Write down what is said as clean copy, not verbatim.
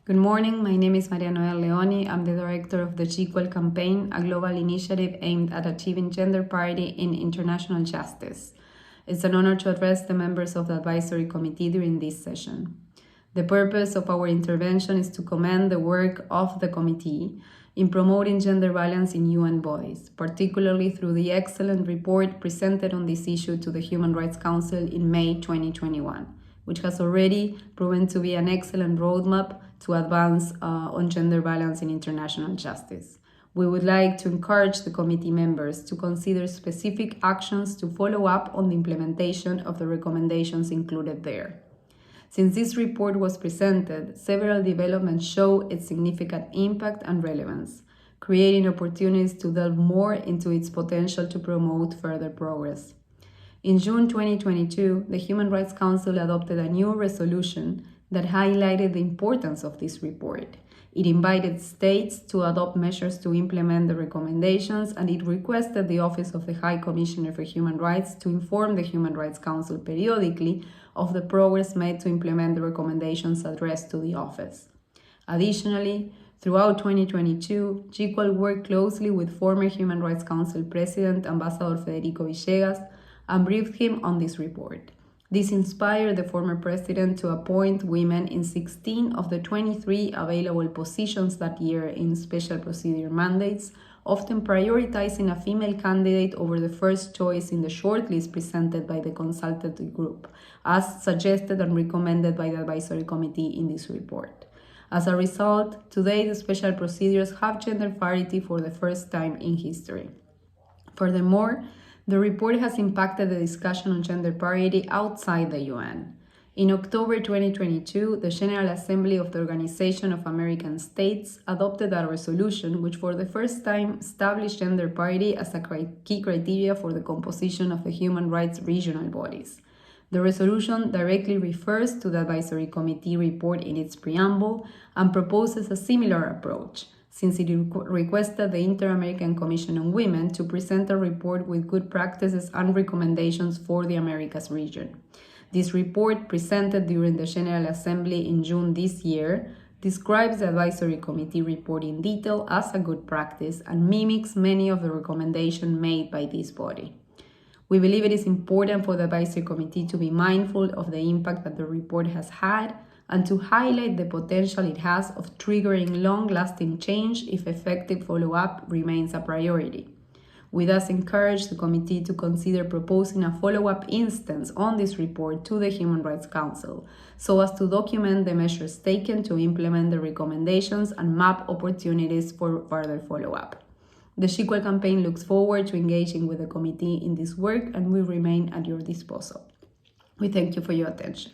Good morning, my name is Maria Noel Leoni. I'm the director of the GQUAL campaign, a global initiative aimed at achieving gender parity in international justice. It's an honor to address the members of the advisory committee during this session. The purpose of our intervention is to commend the work of the committee in promoting gender balance in UN bodies, particularly through the excellent report presented on this issue to the Human Rights Council in May 2021, which has already proven to be an excellent roadmap to advance on gender balance in international justice. We would like to encourage the committee members to consider specific actions to follow up on the implementation of the recommendations included there. Since this report was presented, several developments show its significant impact and relevance, creating opportunities to delve more into its potential to promote further progress. In June 2022, the Human Rights Council adopted a new resolution that highlighted the importance of this report. It invited states to adopt measures to implement the recommendations, and it requested the Office of the High Commissioner for Human Rights to inform the Human Rights Council periodically of the progress made to implement the recommendations addressed to the office. Additionally, throughout 2022, GQUAL worked closely with former Human Rights Council President Ambassador Federico Villegas and briefed him on this report. This inspired the former president to appoint women in 16 of the 23 available positions that year in special procedure mandates, often prioritizing a female candidate over the first choice in the shortlist presented by the consultative group, as suggested and recommended by the advisory committee in this report. As a result, today the special procedures have gender parity for the first time in history. Furthermore, the report has impacted the discussion on gender parity outside the UN. In October 2022, the General Assembly of the Organization of American States adopted a resolution which for the first time established gender parity as a key criteria for the composition of the human rights regional bodies. The resolution directly refers to the advisory committee report in its preamble and proposes a similar approach, since it requested the Inter-American Commission on Women to present a report with good practices and recommendations for the Americas region. This report, presented during the General Assembly in June this year, describes the advisory committee report in detail as a good practice and mimics many of the recommendations made by this body. We believe it is important for the advisory committee to be mindful of the impact that the report has had and to highlight the potential it has of triggering long-lasting change if effective follow-up remains a priority. We thus encourage the committee to consider proposing a follow-up instance on this report to the Human Rights Council, so as to document the measures taken to implement the recommendations and map opportunities for further follow-up. The GQUAL campaign looks forward to engaging with the committee in this work, and we remain at your disposal. We thank you for your attention.